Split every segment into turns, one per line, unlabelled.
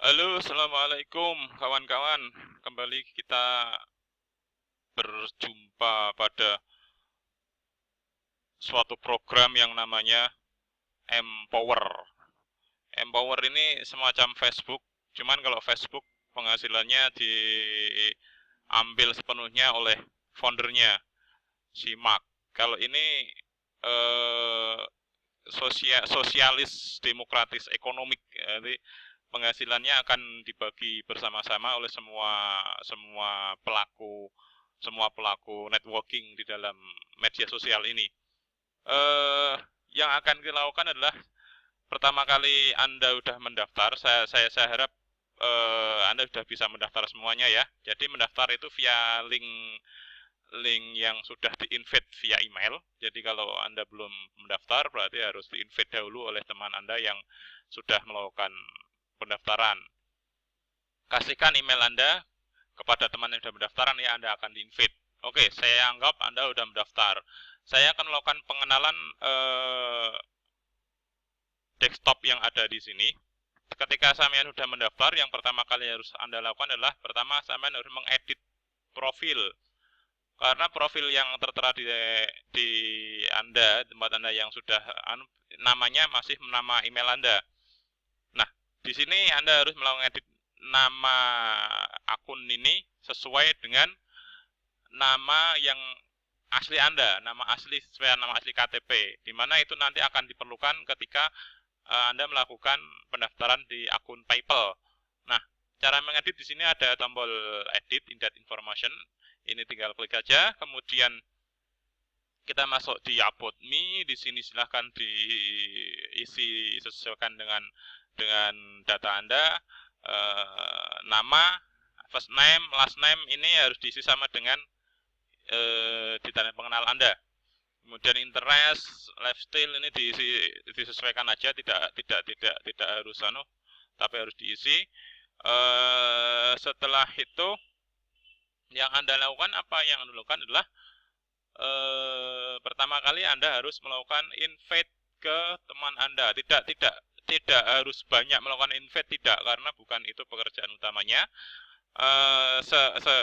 Halo, assalamualaikum kawan-kawan. Kembali kita berjumpa pada suatu program yang namanya Empower. Empower ini semacam Facebook, cuman kalau Facebook penghasilannya diambil sepenuhnya oleh foundernya, si Mark. Kalau ini eh, sosialis demokratis ekonomik, jadi penghasilannya akan dibagi bersama-sama oleh semua pelaku networking di dalam media sosial ini. eh yang akan kita lakukan adalah pertama kali Anda sudah mendaftar, saya harap Anda sudah bisa mendaftar semuanya ya. Jadi mendaftar itu via link link yang sudah di-invite via email. Jadi kalau Anda belum mendaftar berarti harus di-invite dahulu oleh teman Anda yang sudah melakukan pendaftaran. Kasihkan email Anda kepada teman yang sudah mendaftar ya Anda akan di-invite. Oke, saya anggap Anda sudah mendaftar. Saya akan melakukan pengenalan desktop yang ada di sini. Ketika sampean sudah mendaftar, yang pertama kali harus Anda lakukan adalah pertama sampean harus mengedit profil. Karena profil yang tertera di Anda, tempat Anda yang sudah namanya masih nama email Anda. Nah, di sini Anda harus melakukan edit nama akun ini sesuai dengan nama yang asli Anda, nama asli sesuai nama asli KTP, di mana itu nanti akan diperlukan ketika Anda melakukan pendaftaran di akun PayPal. Nah, cara mengedit di sini ada tombol edit, insert information. Ini tinggal klik aja, kemudian kita masuk di About Me. Di sini silahkan diisi sesuaikan dengan data Anda. Nama, first name, last name ini harus diisi sama dengan di tanda pengenal Anda. Kemudian interest, lifestyle ini disesuaikan aja, tidak harus tapi harus diisi. Setelah itu yang Anda lakukan adalah pertama kali Anda harus melakukan invite ke teman Anda. Tidak harus banyak melakukan invite, tidak, karena bukan itu pekerjaan utamanya. Eh, se, se,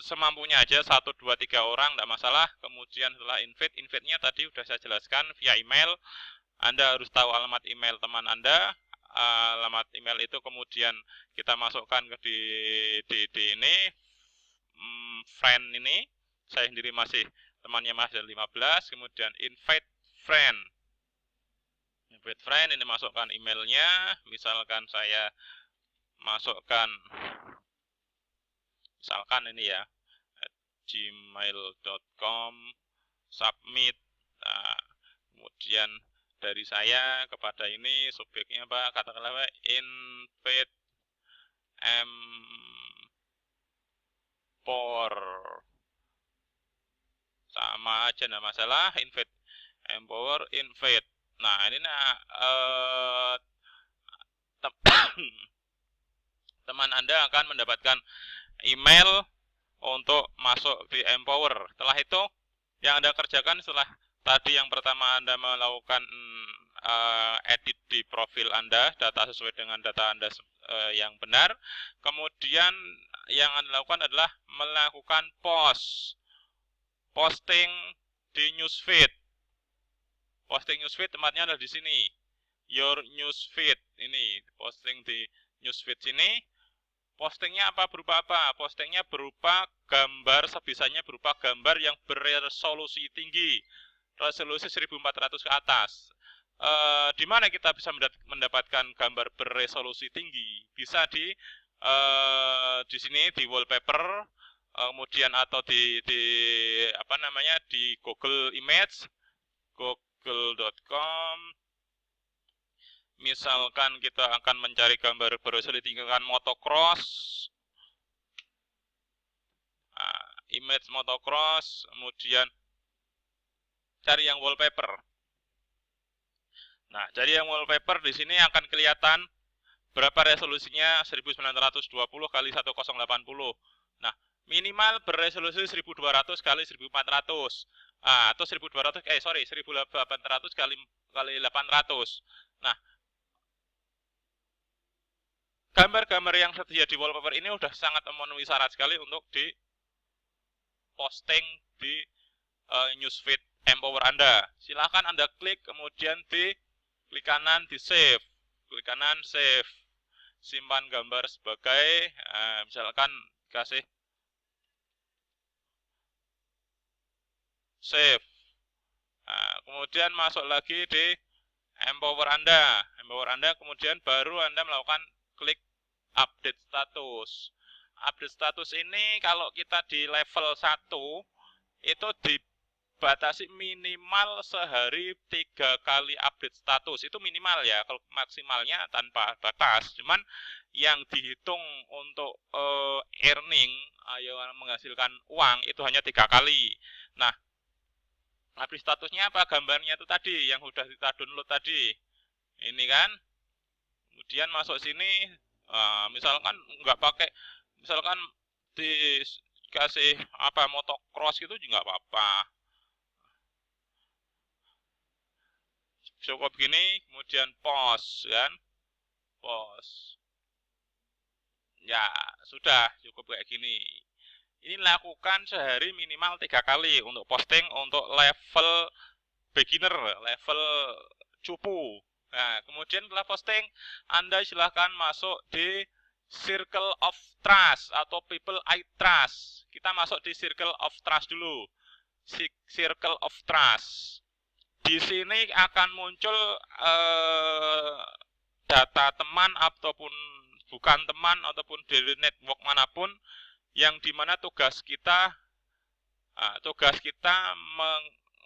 Semampunya aja 1, 2, 3 orang tidak masalah. Kemudian setelah invite-nya tadi sudah saya jelaskan via email. Anda harus tahu alamat email teman Anda. Alamat email itu kemudian kita masukkan ke di ini friend ini. Saya sendiri masih temannya masih ada 15. Kemudian invite friend. Invite friend ini masukkan emailnya. Misalkan saya masukkan ini ya, gmail.com, submit. Nah, kemudian dari saya kepada ini subjeknya Pak, katakanlah Pak, invite empor, sama aja nggak masalah, invite empower, invite. Nah ini teman Anda akan mendapatkan email untuk masuk di Empower. Setelah itu yang Anda kerjakan setelah tadi yang pertama Anda melakukan edit di profil Anda, data sesuai dengan data Anda yang benar. Kemudian yang Anda lakukan adalah melakukan posting di newsfeed. Posting newsfeed tempatnya ada di sini. Your newsfeed ini posting di newsfeed sini. Postingnya berupa apa? Postingnya berupa gambar, sebisanya berupa gambar yang beresolusi tinggi, resolusi 1400 ke atas. Di mana kita bisa mendapatkan gambar beresolusi tinggi? Bisa di sini di wallpaper, kemudian atau di Google Image, google.com. Misalkan kita akan mencari gambar beresolusi tinggi motocross, image motocross, kemudian cari yang wallpaper. Nah, jadi yang wallpaper di sini akan kelihatan berapa resolusinya, 1920 kali 1080. Nah, minimal beresolusi 1200 kali 1400. Atau 1800 kali 800. Nah, gambar-gambar yang tersedia di wallpaper ini udah sangat memenuhi syarat sekali untuk di posting di newsfeed Empower Anda. Silahkan Anda klik, kemudian di klik kanan di save, klik kanan save, simpan gambar sebagai misalkan kasih save. Nah, kemudian masuk lagi di Empower Anda. Empower Anda kemudian baru Anda melakukan klik update status. Update status ini kalau kita di level 1 itu dibatasi minimal sehari 3 kali update status. Itu minimal ya, kalau maksimalnya tanpa batas. Cuman yang dihitung untuk earning, menghasilkan uang itu hanya 3 kali. Nah, update statusnya apa? Gambarnya itu tadi yang sudah kita download tadi. Ini kan. Kemudian masuk sini, misalkan nggak pakai, misalkan dikasih apa motocross gitu juga nggak apa-apa. Cukup gini, kemudian post kan, post. Ya sudah cukup kayak gini. Ini lakukan sehari minimal 3 kali untuk posting untuk level beginner, level cupu. Nah, kemudian setelah posting, Anda silahkan masuk di Circle of Trust atau People I Trust. Kita masuk di Circle of Trust dulu. Circle of Trust. Di sini akan muncul data teman ataupun bukan teman ataupun dari network manapun yang dimana tugas kita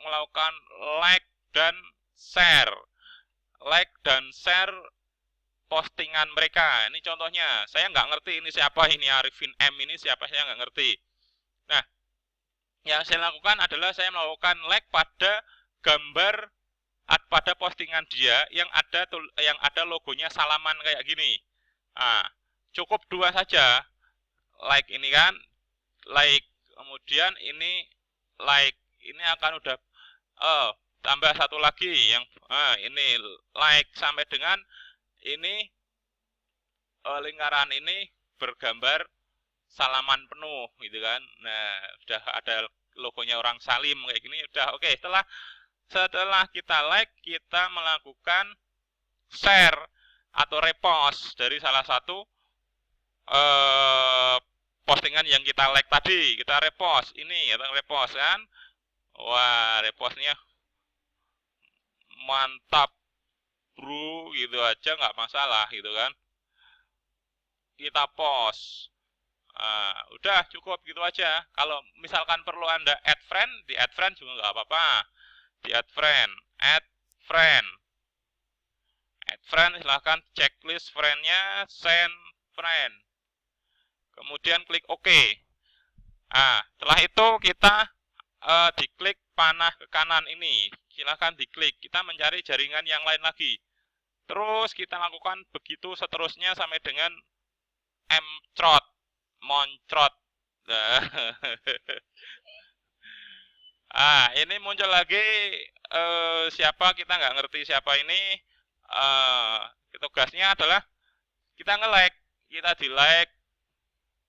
melakukan like dan share postingan mereka. Ini contohnya, saya nggak ngerti ini siapa, ini Arifin M ini siapa, saya nggak ngerti. Nah, yang saya lakukan adalah saya melakukan like pada gambar pada postingan dia yang ada logonya salaman kayak gini. Nah, cukup 2 saja. Like ini kan, like, kemudian ini like, ini akan udah tambah satu lagi yang ini like sampai dengan ini lingkaran ini bergambar salaman penuh gitu kan. Nah, udah ada logonya orang Salim kayak gini udah oke. Setelah kita like, kita melakukan share atau repost dari salah satu postingan yang kita like tadi, kita repost ini, kita repost kan. Wah, repostnya mantap bro, gitu aja nggak masalah gitu kan. Kita post. Udah cukup gitu aja. Kalau misalkan perlu Anda add friend, di add friend juga nggak apa-apa. Di add friend, add friend. Add friend, silahkan checklist friendnya, send friend. Kemudian klik OK. Setelah itu kita diklik panah ke kanan ini. Silahkan diklik. Kita mencari jaringan yang lain lagi. Terus kita lakukan begitu seterusnya sampai dengan moncrot. Ini muncul lagi siapa, kita nggak ngerti siapa ini. Tugasnya adalah kita nge-like, kita di-like,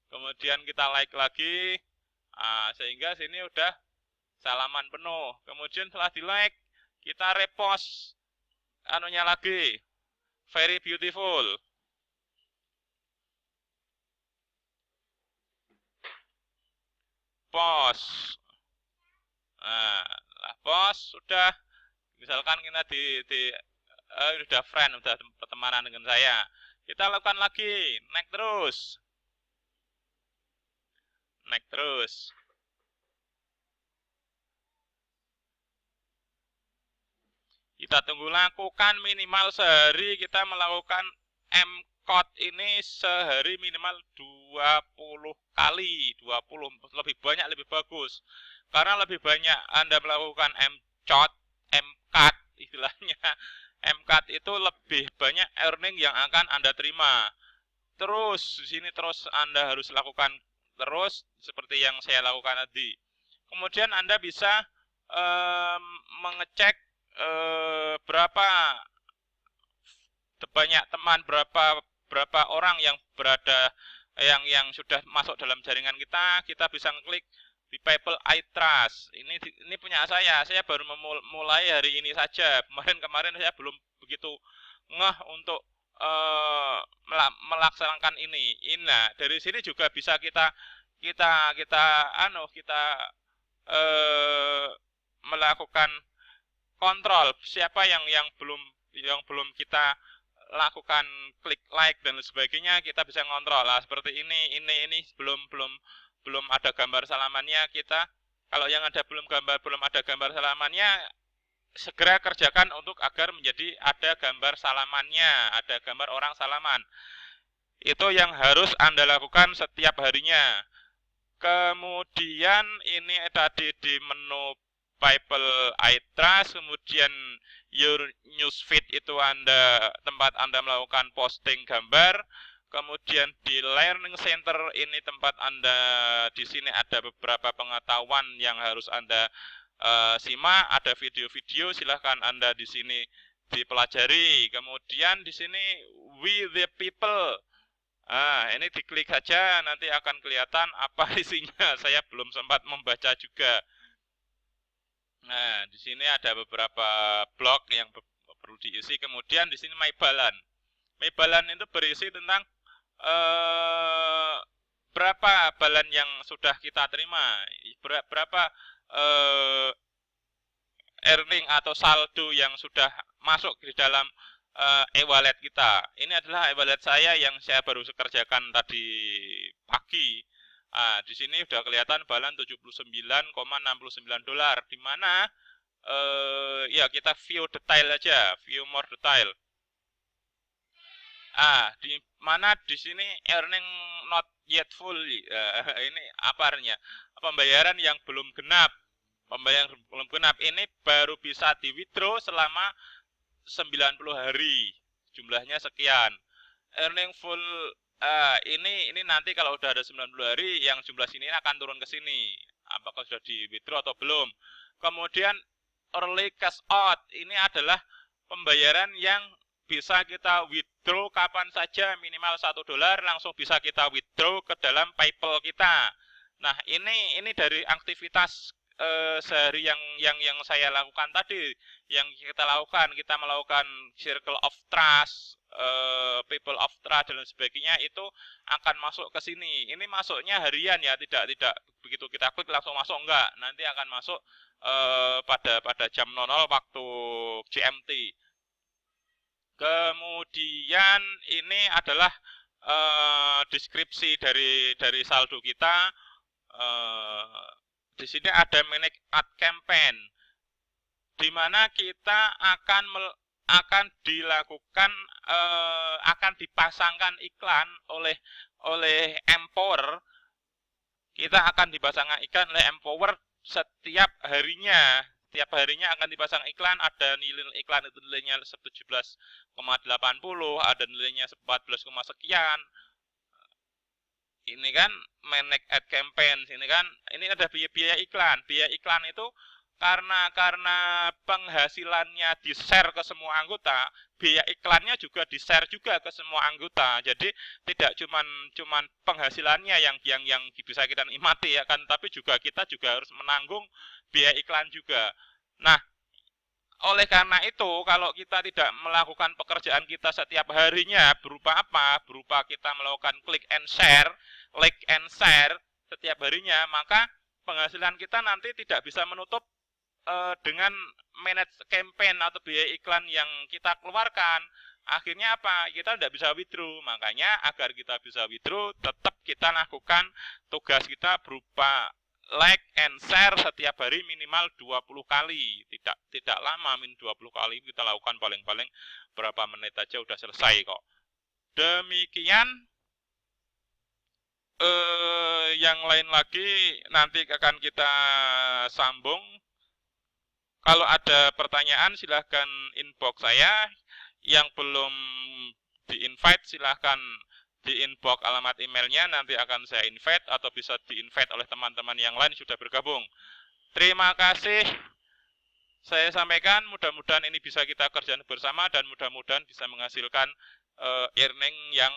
kemudian kita like lagi, sehingga sini udah salaman penuh. Kemudian setelah di-like, kita repost anunya lagi, very beautiful. Post. Post sudah. Misalkan kita udah friend, udah pertemanan dengan saya. Kita lakukan lagi, naik terus. Kita tunggu, lakukan minimal sehari, kita melakukan M-Code ini sehari minimal 20 kali. 20, lebih banyak lebih bagus. Karena lebih banyak Anda melakukan M-Code istilahnya, M-Code itu lebih banyak earning yang akan Anda terima. Terus di sini terus Anda harus lakukan terus seperti yang saya lakukan tadi. Kemudian Anda bisa mengecek berapa banyak teman, berapa berapa orang yang berada yang sudah masuk dalam jaringan kita bisa ngeklik di PayPal I Trust. Ini punya saya baru memulai hari ini saja. Kemarin saya belum begitu ngeh untuk melaksanakan ini. Nah, dari sini juga bisa kita melakukan kontrol siapa yang belum kita lakukan klik like dan sebagainya, kita bisa ngontrol lah seperti ini belum ada gambar salamannya. Kita kalau yang belum ada gambar salamannya, segera kerjakan untuk agar menjadi ada gambar salamannya, ada gambar orang salaman. Itu yang harus Anda lakukan setiap harinya. Kemudian ini tadi di menu PayPal I Trust, kemudian Your Newsfeed itu tempat Anda melakukan posting gambar. Kemudian di Learning Center ini tempat Anda, di sini ada beberapa pengetahuan yang harus Anda simak, ada video-video, silahkan Anda di sini dipelajari. Kemudian di sini We the People. Ini diklik saja, nanti akan kelihatan apa isinya. Saya belum sempat membaca juga. Nah, di sini ada beberapa blog yang perlu diisi. Kemudian di sini My Balan. My Balan itu berisi tentang berapa balan yang sudah kita terima, berapa earning atau saldo yang sudah masuk di dalam e-wallet kita. Ini adalah e-wallet saya yang saya baru kerjakan tadi pagi. Di sini sudah kelihatan balan $79,69, di mana ya kita view detail aja, view more detail. Di mana di sini earning not yet full. Ini apa artinya? Pembayaran yang belum genap. Pembayaran belum genap ini baru bisa di withdraw selama 90 hari, jumlahnya sekian. Earning full ini nanti kalau udah ada 90 hari, yang jumlah sini akan turun ke sini. Apakah sudah di withdraw atau belum? Kemudian early cash out ini adalah pembayaran yang bisa kita withdraw kapan saja, minimal $1 langsung bisa kita withdraw ke dalam PayPal kita. Nah, ini dari aktivitas sehari yang saya lakukan tadi, yang kita melakukan Circle of Trust, People of Trust dan sebagainya, itu akan masuk ke sini. Ini masuknya harian ya, tidak begitu kita klik langsung masuk, enggak. Nanti akan masuk pada jam 00 waktu GMT. Kemudian ini adalah deskripsi dari saldo kita. Di sini ada manage ad campaign, di mana kita akan dilakukan akan dipasangkan iklan oleh Empower. Kita akan dipasangkan iklan oleh Empower setiap harinya. Setiap harinya akan dipasang iklan, ada nilai iklan itu nilainya 17,80, ada nilainya 14, sekian. Ini kan manage ad campaign, ini ada biaya iklan. Biaya iklan itu karena penghasilannya di-share ke semua anggota, biaya iklannya juga di-share juga ke semua anggota. Jadi tidak cuman penghasilannya yang bisa kita nikmati ya kan, tapi kita juga harus menanggung biaya iklan juga. Nah, oleh karena itu, kalau kita tidak melakukan pekerjaan kita setiap harinya, berupa apa? Berupa kita melakukan click and share, like and share setiap harinya, maka penghasilan kita nanti tidak bisa menutup dengan manage campaign atau biaya iklan yang kita keluarkan. Akhirnya apa? Kita tidak bisa withdraw. Makanya agar kita bisa withdraw, tetap kita lakukan tugas kita berupa like and share setiap hari minimal 20 kali. Tidak lama, min 20 kali kita lakukan, paling-paling berapa menit aja udah selesai kok. Demikian. Yang lain lagi nanti akan kita sambung. Kalau ada pertanyaan silahkan inbox saya. Yang belum di-invite silahkan di-inbox alamat emailnya, nanti akan saya invite atau bisa di-invite oleh teman-teman yang lain sudah bergabung. Terima kasih. Saya sampaikan, mudah-mudahan ini bisa kita kerjakan bersama dan mudah-mudahan bisa menghasilkan earning yang